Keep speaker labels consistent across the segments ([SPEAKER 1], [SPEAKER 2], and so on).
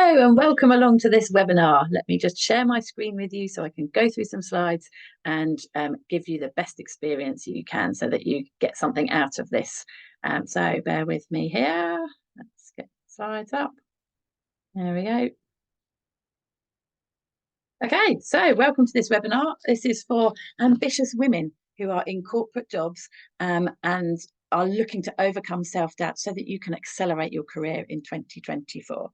[SPEAKER 1] Hello and welcome along to this webinar. Let me just share my screen with you so I can go through some slides and give you the best experience you can so that you get something out of this. So bear with me here. Let's get the slides up. There we go. Okay, so welcome to this webinar. This is for ambitious women who are in corporate jobs and are looking to overcome self-doubt so that you can accelerate your career in 2024.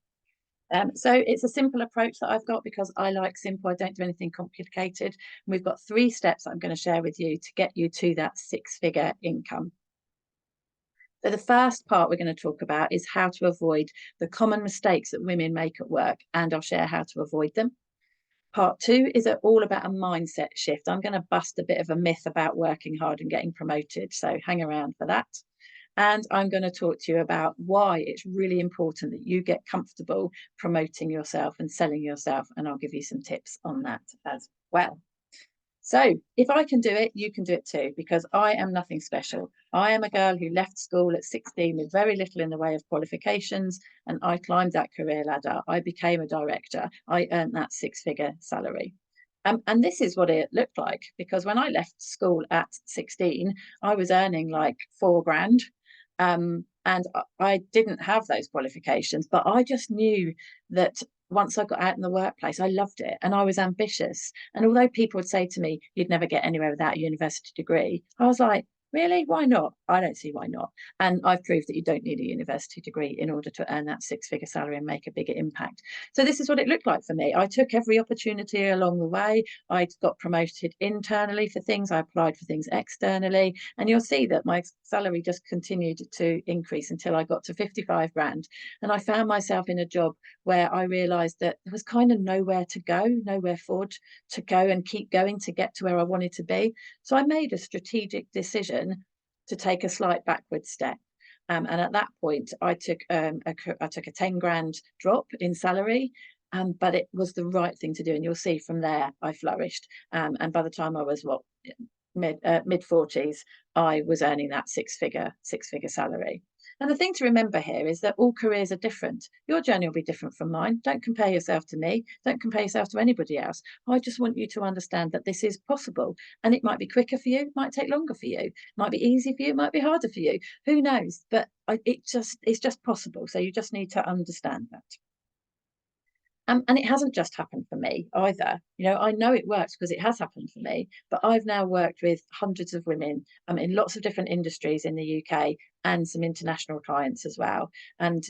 [SPEAKER 1] So it's a simple approach that I've got because I like simple. I don't do anything complicated. And we've got 3 steps I'm going to share with you to get you to that 6-figure income. So the first part we're going to talk about is how to avoid the common mistakes that women make at work, and I'll share how to avoid them. Part 2 is all about a mindset shift. I'm going to bust a bit of a myth about working hard and getting promoted, so hang around for that. And I'm going to talk to you about why it's really important that you get comfortable promoting yourself and selling yourself. And I'll give you some tips on that as well. So if I can do it, you can do it too, because I am nothing special. I am a girl who left school at 16 with very little in the way of qualifications, and I climbed that career ladder. I became a director. I earned that 6-figure salary. And this is what it looked like, because when I left school at 16, I was earning like 4 grand. And I didn't have those qualifications, but I just knew that once I got out in the workplace, I loved it and I was ambitious. And although people would say to me, you'd never get anywhere without a university degree, I was like, really? Why not? I don't see why not. And I've proved that you don't need a university degree in order to earn that 6-figure salary and make a bigger impact. So this is what it looked like for me. I took every opportunity along the way. I got promoted internally for things. I applied for things externally. And you'll see that my salary just continued to increase until I got to 55 grand. And I found myself in a job where I realized that there was kind of nowhere to go, nowhere forward to go and keep going to get to where I wanted to be. So I made a strategic decision to take a slight backward step. And at that point, I took a 10 grand drop in salary, but it was the right thing to do. And you'll see from there, I flourished. And by the time I was mid 40s, I was earning that six-figure salary. And the thing to remember here is that all careers are different. Your journey will be different from mine. Don't compare yourself to me. Don't compare yourself to anybody else. I just want you to understand that this is possible. And it might be quicker for you, it might take longer for you, it might be easy for you, it might be harder for you. Who knows? But it's just possible. So you just need to understand that. And it hasn't just happened for me either. I know it works because it has happened for me, but I've now worked with hundreds of women in lots of different industries in the UK and some international clients as well. And,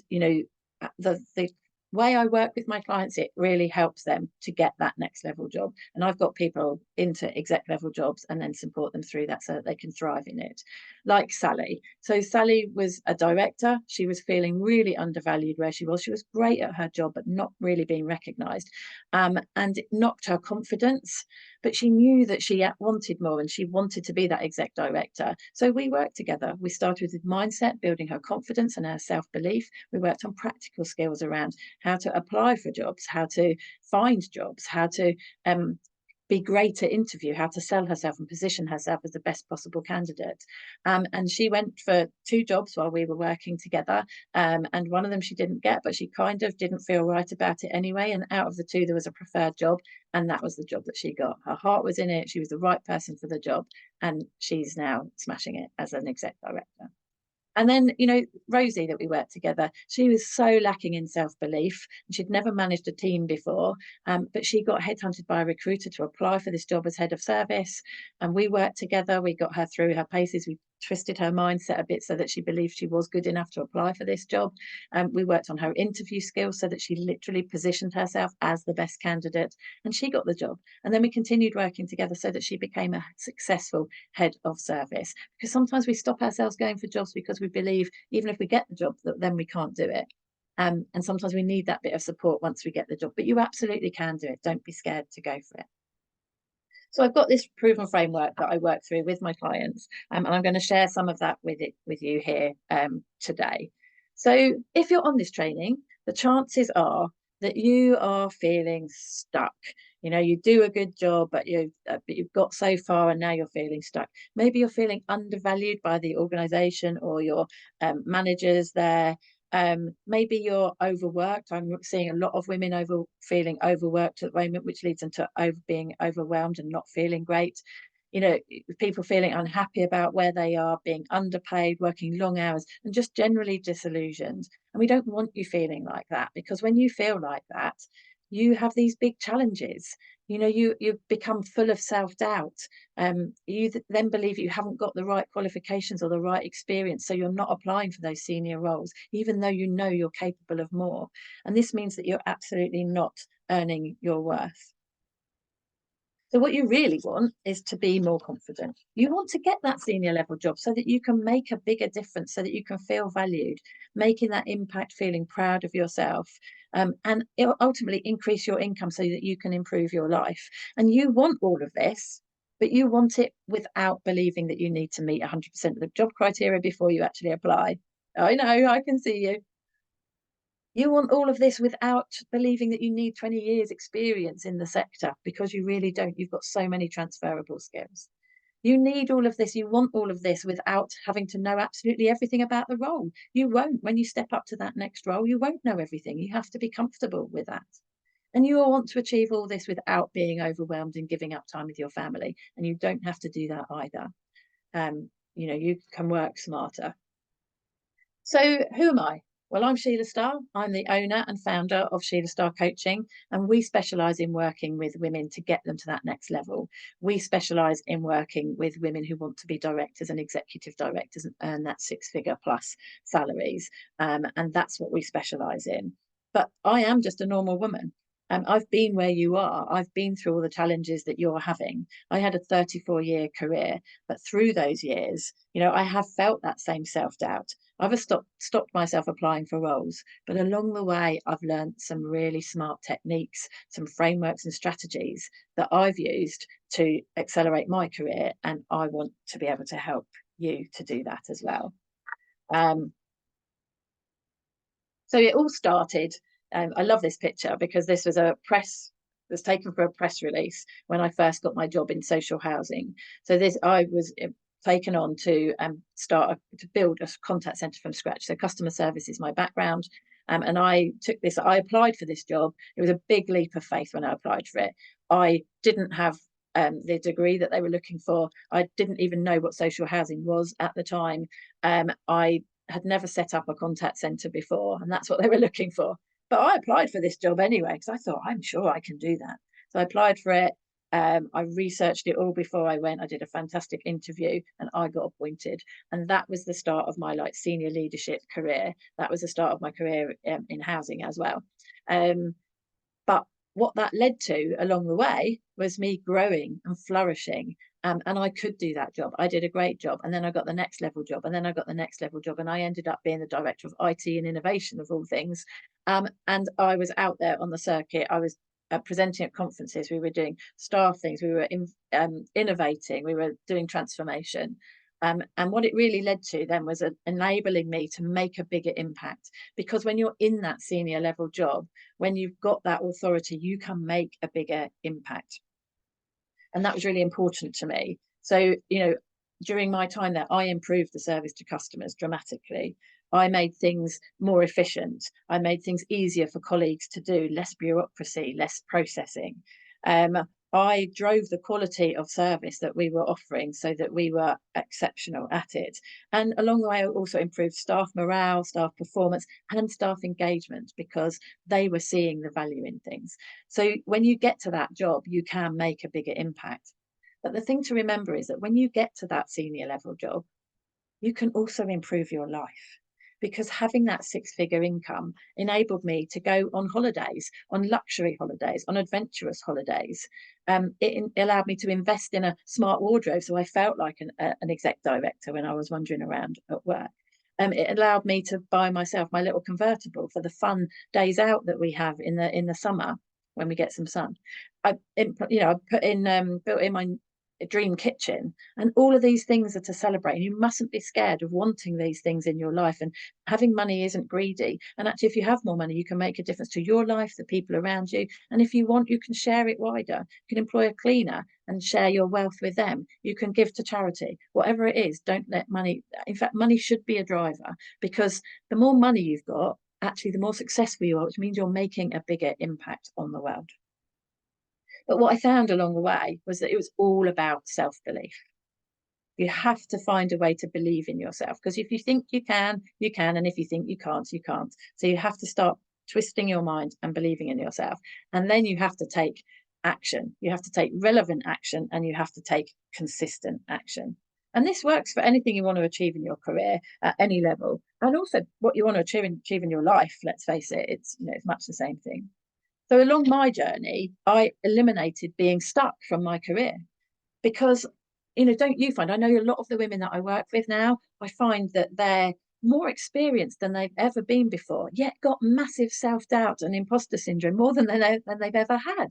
[SPEAKER 1] the way I work with my clients, it really helps them to get that next level job. And I've got people into exec level jobs and then support them through that so that they can thrive in it. Like Sally. So Sally was a director. She was feeling really undervalued where she was. She was great at her job, but not really being recognised. And it knocked her confidence. But she knew that she wanted more and she wanted to be that exec director. So we worked together. We started with mindset, building her confidence and her self-belief. We worked on practical skills around how to apply for jobs, how to find jobs, how to be great at interview, how to sell herself and position herself as the best possible candidate. And she went for 2 jobs while we were working together. And one of them she didn't get, but she kind of didn't feel right about it anyway. And out of the 2, there was a preferred job. And that was the job that she got. Her heart was in it. She was the right person for the job. And she's now smashing it as an exec director. And then, Rosie, that we worked together, she was so lacking in self-belief. She'd never managed a team before, but she got headhunted by a recruiter to apply for this job as head of service. And we worked together. We got her through her paces. We twisted her mindset a bit so that she believed she was good enough to apply for this job. We worked on her interview skills so that she literally positioned herself as the best candidate, and she got the job. And then we continued working together so that she became a successful head of service. Because sometimes we stop ourselves going for jobs because we believe even if we get the job, that then we can't do it. And sometimes we need that bit of support once we get the job, but you absolutely can do it. Don't be scared to go for it. So I've got this proven framework that I work through with my clients, and I'm going to share some of that with you here today. So if you're on this training, the chances are that you are feeling stuck. You do a good job, but you've got so far and now you're feeling stuck. Maybe you're feeling undervalued by the organization or your managers there. Maybe you're overworked. I'm seeing a lot of women feeling overworked at the moment, which leads them to being overwhelmed and not feeling great. You know, people feeling unhappy about where they are, being underpaid, working long hours, and just generally disillusioned. And we don't want you feeling like that, because when you feel like that, you have these big challenges. You know, you become full of self-doubt. Then believe you haven't got the right qualifications or the right experience, so you're not applying for those senior roles, even though you know you're capable of more. And this means that you're absolutely not earning your worth. So what you really want is to be more confident. You want to get that senior level job so that you can make a bigger difference, so that you can feel valued, making that impact, feeling proud of yourself, and it will ultimately increase your income so that you can improve your life. And you want all of this, but you want it without believing that you need to meet 100% of the job criteria before you actually apply. I know, I can see you. You want all of this without believing that you need 20 years experience in the sector, because you really don't. You've got so many transferable skills. You need all of this. You want all of this without having to know absolutely everything about the role. You won't. When you step up to that next role, you won't know everything. You have to be comfortable with that. And you will want to achieve all this without being overwhelmed and giving up time with your family. And you don't have to do that either. You know, you can work smarter. So who am I? Well, I'm Sheila Starr. I'm the owner and founder of Sheila Starr Coaching, and we specialise in working with women to get them to that next level. We specialise in working with women who want to be directors and executive directors and earn that six-figure plus salaries, and that's what we specialise in. But I am just a normal woman. I've been where you are. I've been through all the challenges that you're having. I had a 34-year career, but through those years, you know, I have felt that same self-doubt. I've stopped myself applying for roles, but along the way, I've learned some really smart techniques, some frameworks and strategies that I've used to accelerate my career, and I want to be able to help you to do that as well. So it all started. I love this picture because this was was taken for a press release when I first got my job in social housing. So I was taken on to to build a contact center from scratch. So customer service is my background. And I applied for this job. It was a big leap of faith when I applied for it. I didn't have the degree that they were looking for. I didn't even know what social housing was at the time. I had never set up a contact center before, and that's what they were looking for. But I applied for this job anyway, because I thought, I'm sure I can do that. So I applied for it. I researched it all before I went. I did a fantastic interview and I got appointed. And that was the start of my senior leadership career. That was the start of my career in housing as well. But what that led to along the way was me growing and flourishing. And I could do that job. I did a great job. And then I got the next level job. And then I got the next level job. And I ended up being the director of IT and innovation of all things. And I was out there on the circuit. I was presenting at conferences. We were doing staff things. We were innovating. We were doing transformation. And what it really led to then was enabling me to make a bigger impact. Because when you're in that senior level job, when you've got that authority, you can make a bigger impact. And that was really important to me. So, you know, during my time there, I improved the service to customers dramatically. I made things more efficient. I made things easier for colleagues to do, less bureaucracy, less processing. I drove the quality of service that we were offering so that we were exceptional at it. And along the way, I also improved staff morale, staff performance, and staff engagement, because they were seeing the value in things. So when you get to that job, you can make a bigger impact. But the thing to remember is that when you get to that senior level job, you can also improve your life, because having that six-figure income enabled me to go on holidays, on luxury holidays, on adventurous holidays. It allowed me to invest in a smart wardrobe, so I felt like an exec director when I was wandering around at work. It allowed me to buy myself my little convertible for the fun days out that we have in the summer when we get some sun. I built in my a dream kitchen, and all of these things are to celebrate. And you mustn't be scared of wanting these things in your life, and having money isn't greedy. And actually, if you have more money, you can make a difference to your life, the people around you. And if you want, you can share it wider. You can employ a cleaner and share your wealth with them. You can give to charity. Whatever it is, don't let money, in fact, money should be a driver, because the more money you've got, actually the more successful you are, which means you're making a bigger impact on the world. But what I found along the way was that it was all about self-belief. You have to find a way to believe in yourself, because if you think you can, you can. And if you think you can't, you can't. So you have to start twisting your mind and believing in yourself. And then you have to take action. You have to take relevant action, and you have to take consistent action. And this works for anything you want to achieve in your career at any level. And also what you want to achieve in your life, let's face it, it's much the same thing. So along my journey, I eliminated being stuck from my career, because, don't you find, I know a lot of the women that I work with now, I find that they're more experienced than they've ever been before, yet got massive self-doubt and imposter syndrome, more than they've ever had.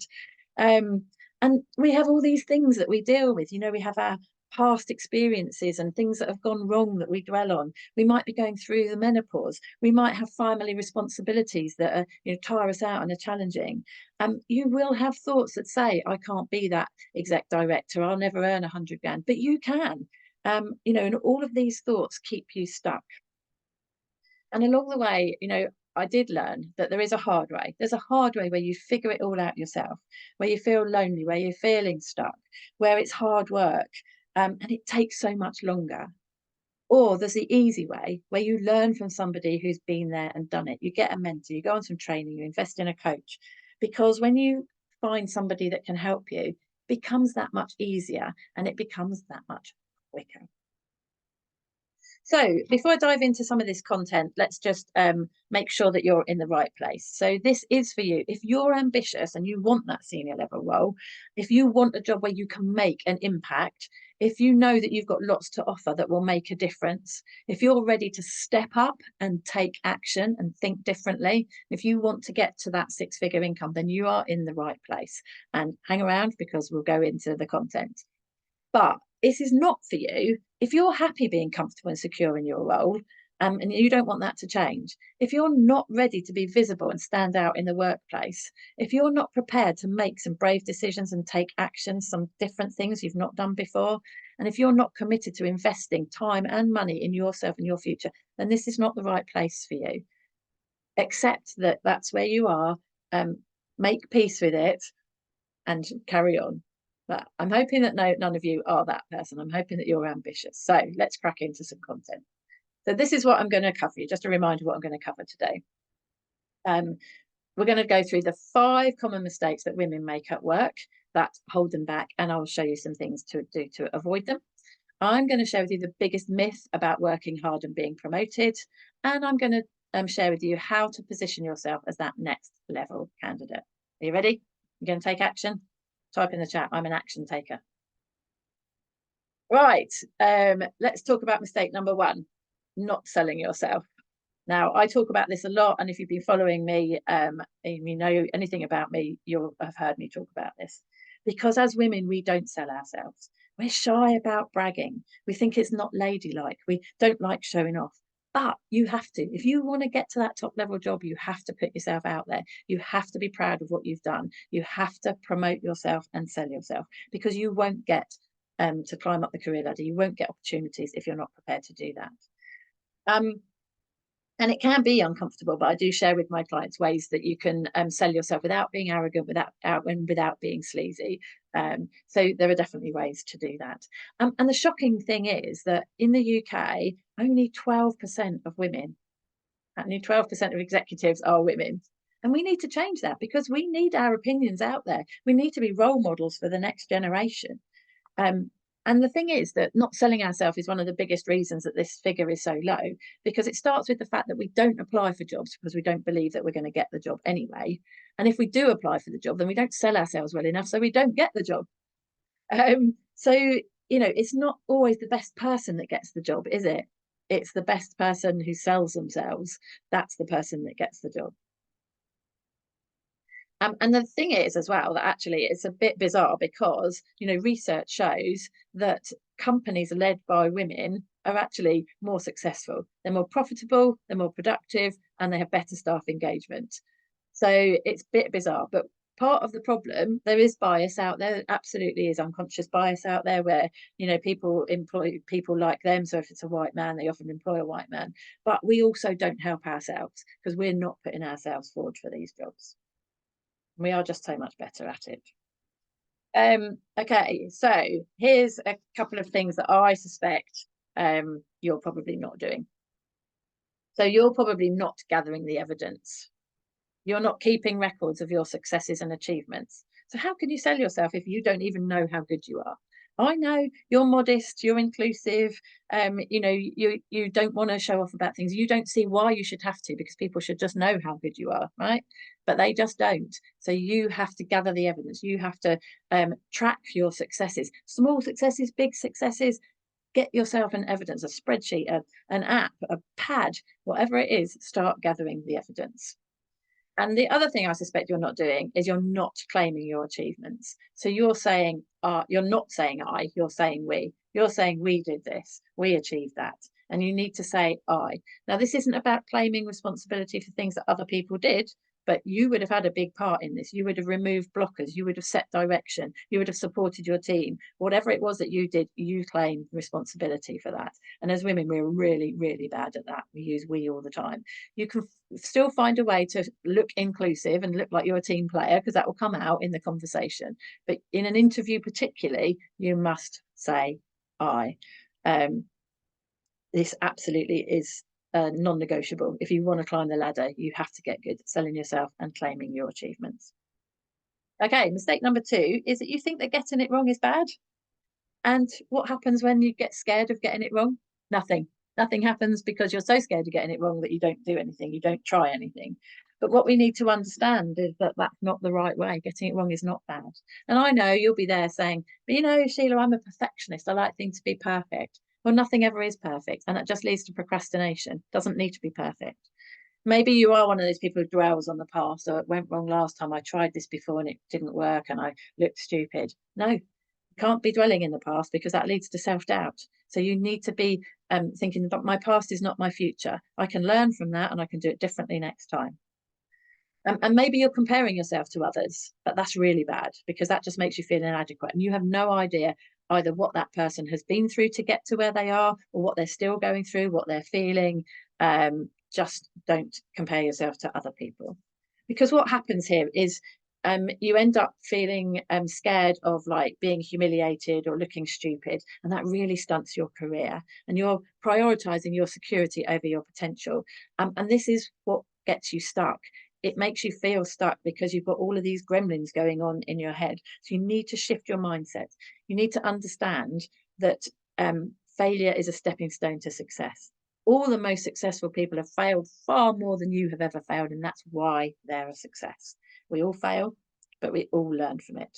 [SPEAKER 1] And we have all these things that we deal with. We have our past experiences and things that have gone wrong that we dwell on. We might be going through the menopause. We might have family responsibilities that are, tire us out and are challenging. You will have thoughts that say, I can't be that exec director, I'll never earn 100 grand, but you can. And all of these thoughts keep you stuck. And along the way, I did learn that there is a hard way. There's a hard way where you figure it all out yourself, where you feel lonely, where you're feeling stuck, where it's hard work, and it takes so much longer. Or there's the easy way, where you learn from somebody who's been there and done it. You get a mentor, you go on some training, you invest in a coach, because when you find somebody that can help you, it becomes that much easier, and it becomes that much quicker. So before I dive into some of this content, let's just make sure that you're in the right place. So this is for you. If you're ambitious and you want that senior level role, if you want a job where you can make an impact, if you know that you've got lots to offer that will make a difference, if you're ready to step up and take action and think differently, if you want to get to that six-figure income, then you are in the right place. And hang around, because we'll go into the content. But this is not for you if you're happy being comfortable and secure in your role, and you don't want that to change. If you're not ready to be visible and stand out in the workplace, if you're not prepared to make some brave decisions and take action, some different things you've not done before, and if you're not committed to investing time and money in yourself and your future, then this is not the right place for you. Accept that that's where you are, make peace with it, and carry on. But I'm hoping that none of you are that person. I'm hoping that you're ambitious. So let's crack into some content. So this is what I'm going to cover you. Just a reminder of what I'm going to cover today. We're going to go through the 5 common mistakes that women make at work that hold them back, and I'll show you some things to do to avoid them. I'm going to share with you the biggest myth about working hard and being promoted, and I'm going to share with you how to position yourself as that next level candidate. Are you ready? You're going to take action? Type in the chat, I'm an action taker. Right, let's talk about mistake number 1, not selling yourself. Now, I talk about this a lot, and if you've been following me, and you know anything about me, you'll have heard me talk about this. Because as women, we don't sell ourselves. We're shy about bragging. We think it's not ladylike. We don't like showing off. But you have to. If you want to get to that top level job, you have to put yourself out there. You have to be proud of what you've done. You have to promote yourself and sell yourself, because you won't get to climb up the career ladder. You won't get opportunities if you're not prepared to do that. And it can be uncomfortable, but I do share with my clients ways that you can sell yourself without being arrogant, without being sleazy. So there are definitely ways to do that. And the shocking thing is that in the UK, only 12% of women, only 12% of executives are women. And we need to change that, because we need our opinions out there. We need to be role models for the next generation. And the thing is that not selling ourselves is one of the biggest reasons that this figure is so low, because it starts with the fact that we don't apply for jobs because we don't believe that we're going to get the job anyway. And if we do apply for the job, then we don't sell ourselves well enough, so we don't get the job. So, it's not always the best person that gets the job, is it? It's the best person who sells themselves. That's the person that gets the job. And the thing is as well that actually it's a bit bizarre because, research shows that companies led by women are actually more successful. They're more profitable, they're more productive, and they have better staff engagement. So it's a bit bizarre, but part of the problem, there is bias out there, absolutely is unconscious bias out there where, people employ people like them. So if it's a white man, they often employ a white man. But we also don't help ourselves because we're not putting ourselves forward for these jobs. We are just so much better at it. Okay, so here's a couple of things that I suspect you're probably not doing. So you're probably not gathering the evidence. You're not keeping records of your successes and achievements. So how can you sell yourself if you don't even know how good you are? I know you're modest, you're inclusive, you don't want to show off about things. You don't see why you should have to, because people should just know how good you are, right? But they just don't. So you have to gather the evidence. You have to track your successes, small successes, big successes. Get yourself an evidence, a spreadsheet, an app, a pad, whatever it is, start gathering the evidence. And the other thing I suspect you're not doing is you're not claiming your achievements. So you're saying, you're not saying I, you're saying we. You're saying we did this, we achieved that. And you need to say I. Now, this isn't about claiming responsibility for things that other people did, but you would have had a big part in this. You would have removed blockers, you would have set direction, you would have supported your team. Whatever it was that you did, you claim responsibility for that. And as women, we're really, really bad at that. We use we all the time. You can still find a way to look inclusive and look like you're a team player, because that will come out in the conversation. But in an interview particularly, you must say I. This absolutely is non-negotiable. If you want to climb the ladder, you have to get good at selling yourself and claiming your achievements. Okay, mistake number 2 is that you think that getting it wrong is bad. And what happens when you get scared of getting it wrong? Nothing. Nothing happens because you're so scared of getting it wrong that you don't do anything, you don't try anything. But what we need to understand is that that's not the right way. Getting it wrong is not bad. And I know you'll be there saying, but Sheila, I'm a perfectionist. I like things to be perfect. Well, nothing ever is perfect. And that just leads to procrastination. It doesn't need to be perfect. Maybe you are one of those people who dwells on the past. So it went wrong last time. I tried this before and it didn't work and I looked stupid. No, can't be dwelling in the past because that leads to self-doubt. So you need to be thinking, but my past is not my future. I can learn from that and I can do it differently next time. And maybe you're comparing yourself to others, but that's really bad because that just makes you feel inadequate. And you have no idea either what that person has been through to get to where they are or what they're still going through, what they're feeling. Just don't compare yourself to other people. Because what happens here is you end up feeling scared of like being humiliated or looking stupid, and that really stunts your career. And you're prioritizing your security over your potential. And this is what gets you stuck. It makes you feel stuck because you've got all of these gremlins going on in your head. So you need to shift your mindset. You need to understand that failure is a stepping stone to success. All the most successful people have failed far more than you have ever failed, and that's why they're a success. We all fail, but we all learn from it.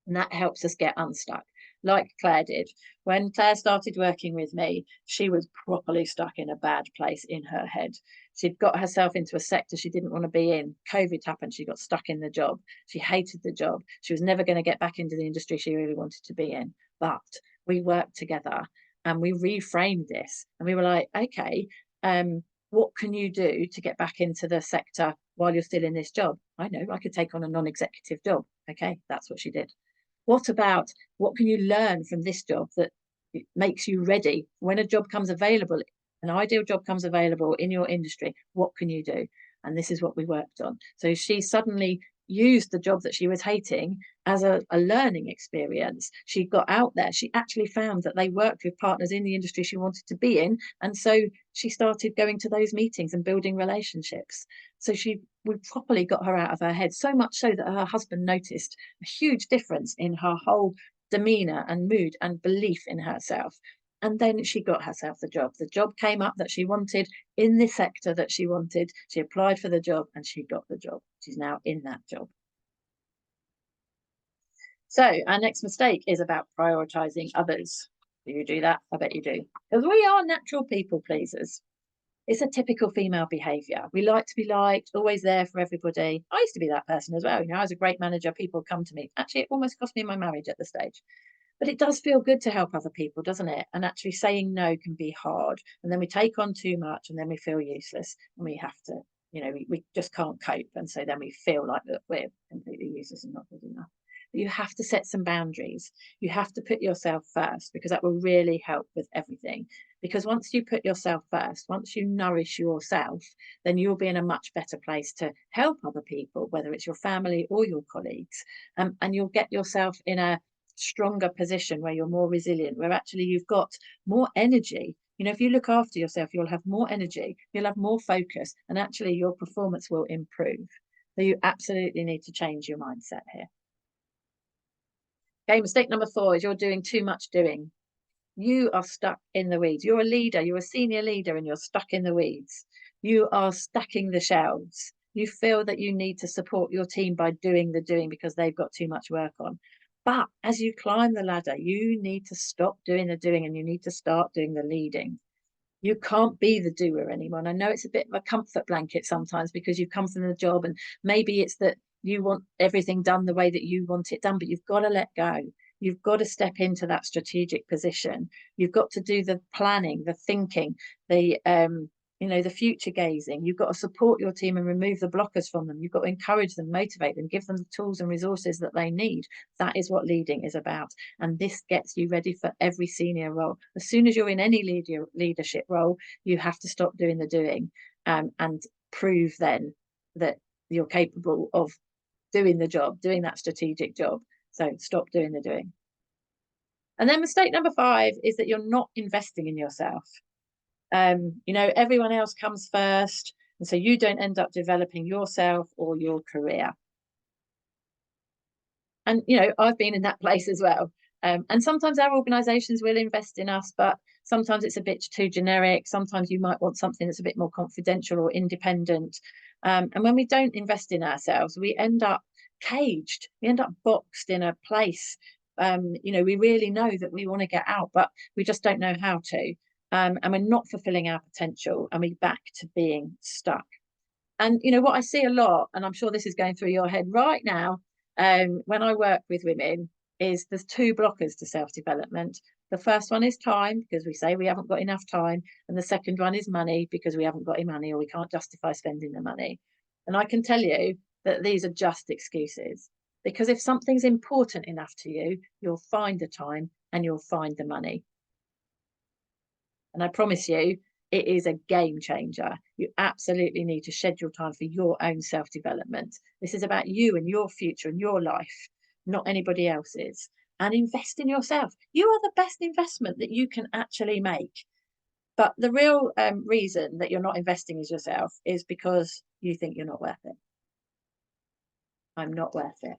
[SPEAKER 1] And that helps us get unstuck, like Claire did. When Claire started working with me, she was properly stuck in a bad place in her head. She'd got herself into a sector she didn't want to be in. COVID happened. She got stuck in the job. She hated the job. She was never going to get back into the industry she really wanted to be in. But we worked together and we reframed this. And we were like, okay, what can you do to get back into the sector while you're still in this job? I know, I could take on a non-executive job. Okay, that's what she did. What about what can you learn from this job that makes you ready when a job comes available, an ideal job comes available in your industry? What can you do? And this is what we worked on. So she suddenly used the job that she was hating as a learning experience. She got out there. She actually found that they worked with partners in the industry she wanted to be in. And so she started going to those meetings and building relationships. So we properly got her out of her head, so much so that her husband noticed a huge difference in her whole demeanor and mood and belief in herself. And then she got herself the job. The job came up that she wanted in the sector that she wanted. She applied for the job and she got the job. She's now in that job. So our next mistake is about prioritizing others. Do you do that? I bet you do. Because we are natural people pleasers. It's a typical female behavior. We like to be liked, always there for everybody. I used to be that person as well. I was a great manager. People come to me. Actually, it almost cost me my marriage at the stage. But it does feel good to help other people, doesn't it? And actually saying no can be hard. And then we take on too much and then we feel useless and we have to, we just can't cope. And so then we feel like that we're completely useless and not good enough. But you have to set some boundaries. You have to put yourself first, because that will really help with everything. Because once you put yourself first, once you nourish yourself, then you'll be in a much better place to help other people, whether it's your family or your colleagues. And you'll get yourself in a stronger position where you're more resilient, where actually you've got more energy. If you look after yourself, you'll have more energy, you'll have more focus, and actually your performance will improve. So you absolutely need to change your mindset here. Okay, mistake number 4 is you're doing too much doing. You are stuck in the weeds. You're a leader, you're a senior leader, and you're stuck in the weeds. You are stacking the shelves. You feel that you need to support your team by doing the doing because they've got too much work on. But as you climb the ladder, you need to stop doing the doing and you need to start doing the leading. You can't be the doer anymore. And I know it's a bit of a comfort blanket sometimes because you've come from the job and maybe it's that you want everything done the way that you want it done, but you've got to let go. You've got to step into that strategic position. You've got to do the planning, the thinking, the future gazing. You've got to support your team and remove the blockers from them. You've got to encourage them, motivate them, give them the tools and resources that they need. That is what leading is about. And this gets you ready for every senior role. As soon as you're in any leadership role, you have to stop doing the doing and prove then that you're capable of doing the job, doing that strategic job. So stop doing the doing. And then mistake number 5 is that you're not investing in yourself. Everyone else comes first, and so you don't end up developing yourself or your career. And I've been in that place as well. And sometimes our organizations will invest in us, but sometimes it's a bit too generic. Sometimes you might want something that's a bit more confidential or independent. And when we don't invest in ourselves, we end up caged. We end up boxed in a place. We really know that we want to get out, but we just don't know how to. And we're not fulfilling our potential, and we're back to being stuck. And what I see a lot, and I'm sure this is going through your head right now, when I work with women, is there's 2 blockers to self-development. The first one is time, because we say we haven't got enough time. And the second one is money, because we haven't got any money or we can't justify spending the money. And I can tell you that these are just excuses, because if something's important enough to you, you'll find the time and you'll find the money. And I promise you, it is a game changer. You absolutely need to schedule time for your own self-development. This is about you and your future and your life, not anybody else's. And invest in yourself. You are the best investment that you can actually make. But the real reason that you're not investing in yourself is because you think you're not worth it. I'm not worth it.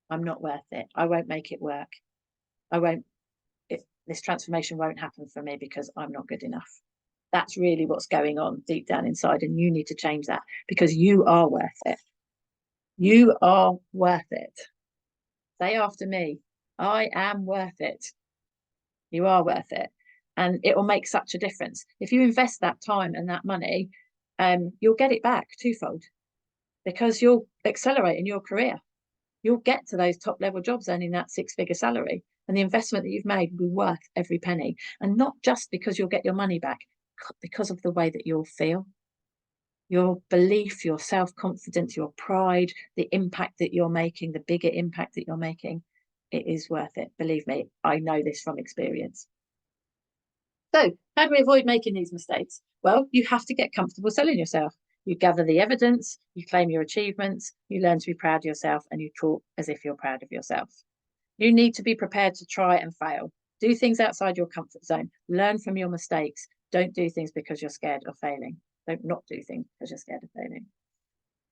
[SPEAKER 1] I'm not worth it. I won't make it work. This transformation won't happen for me because I'm not good enough. That's really what's going on deep down inside, and you need to change that because you are worth it. You are worth it. Say after me, I am worth it. You are worth it. And it will make such a difference. If you invest that time and that money, you'll get it back twofold because you'll accelerate in your career. You'll get to those top level jobs earning that 6-figure salary, and the investment that you've made will be worth every penny. And not just because you'll get your money back, because of the way that you'll feel, your belief, your self-confidence, your pride, the impact that you're making, the bigger impact that you're making. It is worth it. Believe me, I know this from experience. So how do we avoid making these mistakes? Well, you have to get comfortable selling yourself. You gather the evidence, you claim your achievements, you learn to be proud of yourself, and you talk as if you're proud of yourself. You need to be prepared to try and fail. Do things outside your comfort zone. Learn from your mistakes. Don't do things because you're scared of failing. Don't not do things because you're scared of failing.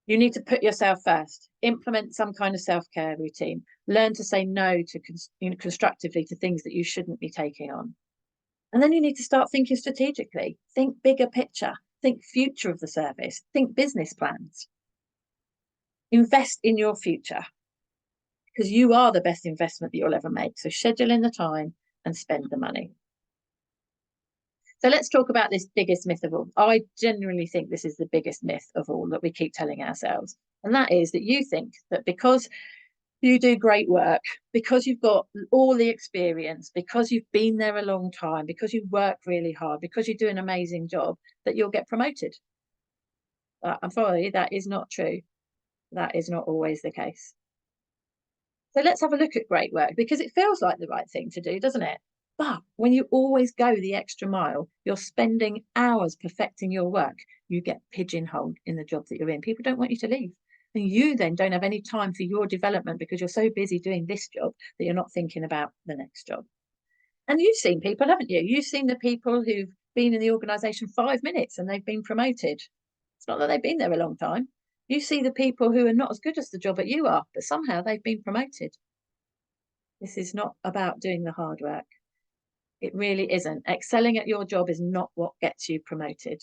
[SPEAKER 1] You need to put yourself first. Implement some kind of self-care routine. Learn to say no to constructively to things that you shouldn't be taking on. And then you need to start thinking strategically. Think bigger picture. Think future of the service. Think business plans. Invest in your future because you are the best investment that you'll ever make. So schedule in the time and spend the money. So let's talk about this biggest myth of all. I genuinely think this is the biggest myth of all that we keep telling ourselves. And that is that you think that because you do great work, because you've got all the experience, because you've been there a long time, because you work really hard, because you do an amazing job, that you'll get promoted. I'm sorry, that is not true. That is not always the case. So let's have a look at great work, because it feels like the right thing to do, doesn't it? But when you always go the extra mile, you're spending hours perfecting your work, you get pigeonholed in the job that you're in. People don't want you to leave. And you then don't have any time for your development because you're so busy doing this job that you're not thinking about the next job. And you've seen people, haven't you? You've seen the people who've been in the organisation 5 minutes and they've been promoted. It's not that they've been there a long time. You see the people who are not as good as the job that you are, but somehow they've been promoted. This is not about doing the hard work. It really isn't. Excelling at your job is not what gets you promoted,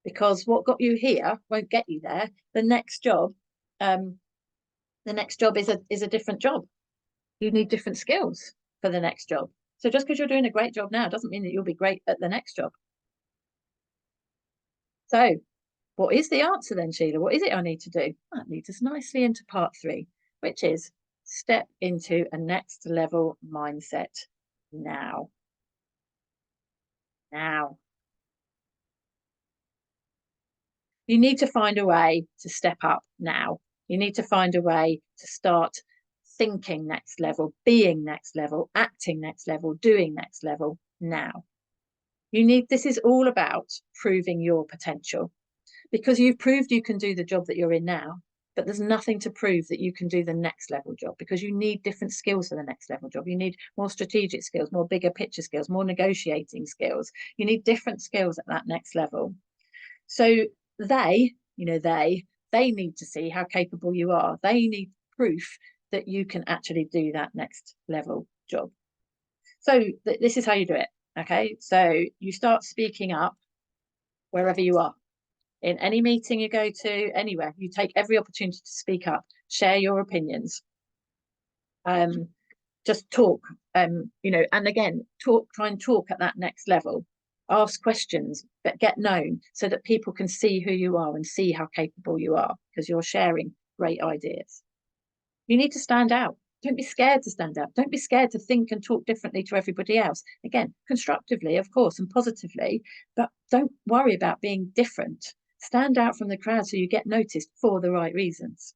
[SPEAKER 1] because what got you here won't get you there. The next job, is a different job. You need different skills for the next job. So just because you're doing a great job now doesn't mean that you'll be great at the next job. So what is the answer then, Sheila? What is it I need to do? That leads us nicely into part 3, which is step into a next level mindset now. Now. You need to find a way to step up now. You need to find a way to start thinking next level, being next level, acting next level, doing next level now. This is all about proving your potential, because you've proved you can do the job that you're in now, but there's nothing to prove that you can do the next level job, because you need different skills for the next level job. You need more strategic skills, more bigger picture skills, more negotiating skills. You need different skills at that next level. So they need to see how capable you are. They need proof that you can actually do that next level job. So this is how you do it. Okay, so you start speaking up wherever you are. In any meeting you go to, anywhere, you take every opportunity to speak up, share your opinions. Just talk, and again, try and talk at that next level. Ask questions, but get known so that people can see who you are and see how capable you are, because you're sharing great ideas. You need to stand out. Don't be scared to stand out. Don't be scared to think and talk differently to everybody else. Again, constructively, of course, and positively, but don't worry about being different. Stand out from the crowd so you get noticed for the right reasons.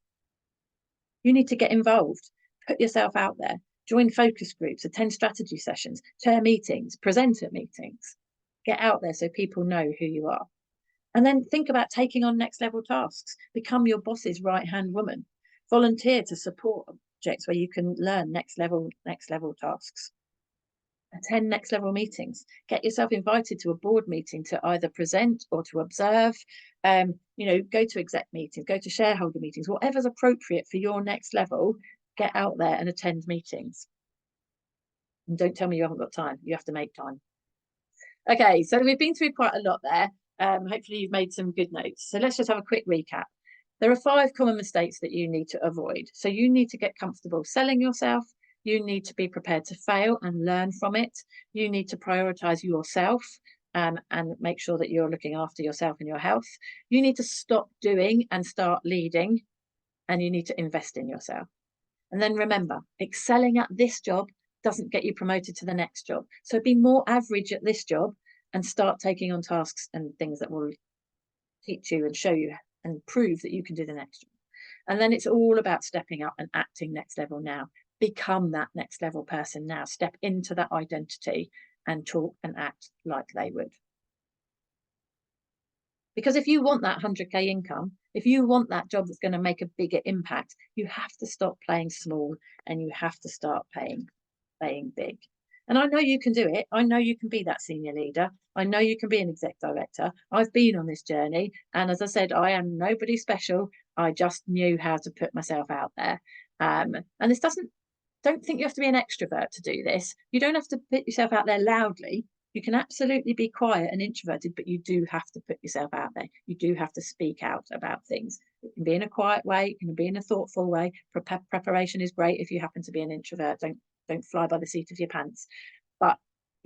[SPEAKER 1] You need to get involved. Put yourself out there. Join focus groups, attend strategy sessions, chair meetings, present at meetings. Get out there so people know who you are. And then think about taking on next level tasks. Become your boss's right-hand woman. Volunteer to support projects where you can learn next level tasks. Attend next level meetings. Get yourself invited to a board meeting to either present or to observe. Go to exec meetings, go to shareholder meetings, whatever's appropriate for your next level. Get out there and attend meetings. And don't tell me you haven't got time. You have to make time. Okay, so we've been through quite a lot there. Hopefully you've made some good notes. So let's just have a quick recap. There are 5 common mistakes that you need to avoid. So you need to get comfortable selling yourself. You need to be prepared to fail and learn from it. You need to prioritize yourself and make sure that you're looking after yourself and your health. You need to stop doing and start leading, and you need to invest in yourself. And then remember, excelling at this job doesn't get you promoted to the next job. So be more average at this job and start taking on tasks and things that will teach you and show you and prove that you can do the next job. And then it's all about stepping up and acting next level now. Become that next level person now. Step into that identity and talk and act like they would. Because if you want that 100k income, if you want that job that's going to make a bigger impact, you have to stop playing small and you have to start playing big. And I know you can do it. I know you can be that senior leader. I know you can be an exec director. I've been on this journey. And as I said, I am nobody special. I just knew how to put myself out there. And this don't think you have to be an extrovert to do this. You don't have to put yourself out there loudly. You can absolutely be quiet and introverted, but you do have to put yourself out there. You do have to speak out about things. It can be in a quiet way. It can be in a thoughtful way. Preparation is great if you happen to be an introvert. Don't fly by the seat of your pants. But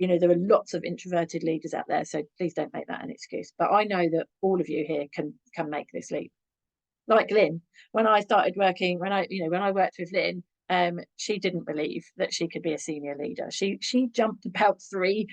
[SPEAKER 1] You know, there are lots of introverted leaders out there, so please don't make that an excuse. But I know that all of you here can make this leap. Like Lynn, when I started working, when I worked with Lynn, she didn't believe that she could be a senior leader. She jumped about 3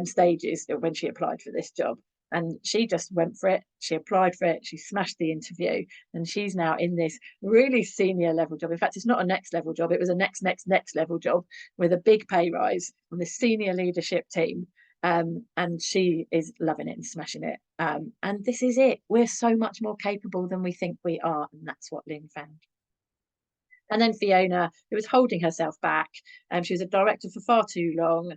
[SPEAKER 1] stages when she applied for this job, and she just went for it. She applied for it. She smashed the interview, and she's now in this really senior level job. In fact, it's not a next level job. It was a next level job with a big pay rise on the senior leadership team. And she is loving it and smashing it. And this is it. We're so much more capable than we think we are. And that's what Lynn found. And then Fiona, who was holding herself back, she was a director for far too long.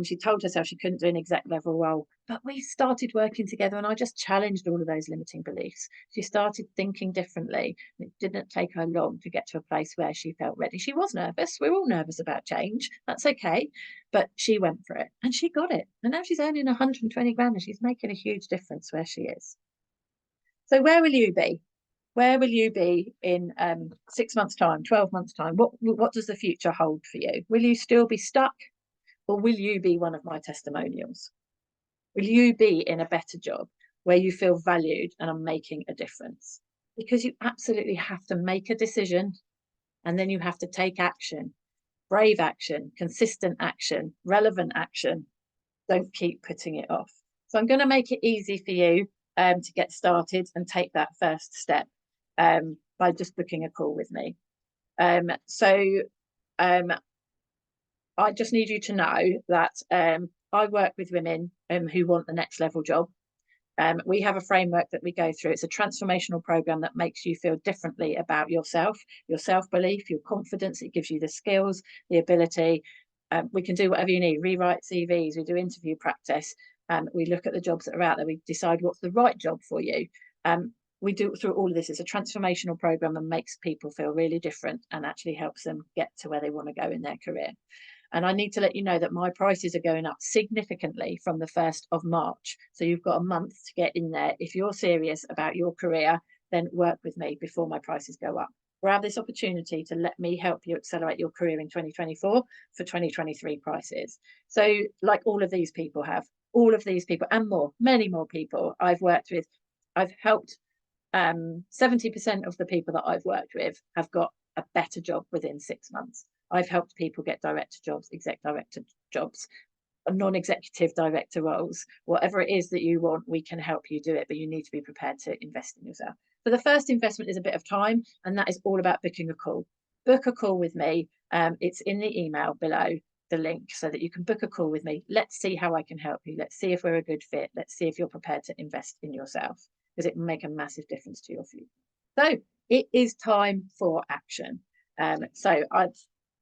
[SPEAKER 1] She told herself she couldn't do an exec level role, but we started working together and I just challenged all of those limiting beliefs. She started thinking differently. And it didn't take her long to get to a place where she felt ready. She was nervous. We're all nervous about change. That's okay. But she went for it and she got it. And now she's earning 120 grand and she's making a huge difference where she is. So where will you be? Where will you be in 6 months' time, 12 months' time? What does the future hold for you? Will you still be stuck, or will you be one of my testimonials? Will you be in a better job where you feel valued and are making a difference? Because you absolutely have to make a decision, and then you have to take action, brave action, consistent action, relevant action. Don't keep putting it off. So I'm going to make it easy for you to get started and take that first step by just booking a call with me. So I just need you to know that I work with women who want the next level job. We have a framework that we go through. It's a transformational program that makes you feel differently about yourself, your self-belief, your confidence. It gives you the skills, the ability. We can do whatever you need, rewrite CVs, we do interview practice. We look at the jobs that are out there, we decide what's the right job for you. We do through all of this. It's a transformational program that makes people feel really different and actually helps them get to where they want to go in their career. And I need to let you know that my prices are going up significantly from the 1st of March. So you've got a month to get in there. If you're serious about your career, then work with me before my prices go up. Grab this opportunity to let me help you accelerate your career in 2024 for 2023 prices. So like all of these people have, all of these people and more, many more people I've worked with, I've helped 70% of the people that I've worked with have got a better job within 6 months. I've helped people get director jobs, exec director jobs, non-executive director roles, whatever it is that you want, we can help you do it, but you need to be prepared to invest in yourself. So the first investment is a bit of time, and that is all about booking a call. Book a call with me. It's in the email below, the link, so that you can book a call with me. Let's see how I can help you. Let's see if we're a good fit. Let's see if you're prepared to invest in yourself, because it will make a massive difference to your future. So it is time for action. So I'd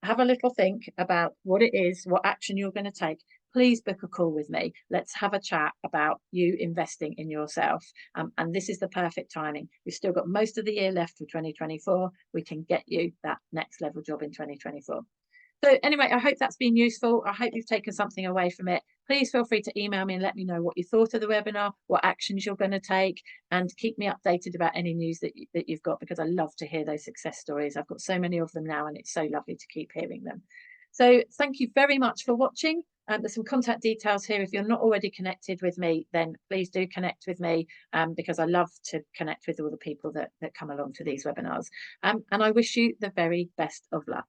[SPEAKER 1] have a little think about what it is, what action you're going to take. Please book a call with me. Let's have a chat about you investing in yourself. And this is the perfect timing. We've still got most of the year left for 2024. We can get you that next level job in 2024. So anyway, I hope that's been useful. I hope you've taken something away from it. Please feel free to email me and let me know what you thought of the webinar, what actions you're going to take, and keep me updated about any news that you've got, because I love to hear those success stories. I've got so many of them now, and it's so lovely to keep hearing them. So thank you very much for watching. There's some contact details here. If you're not already connected with me, then please do connect with me, because I love to connect with all the people that come along to these webinars. And I wish you the very best of luck.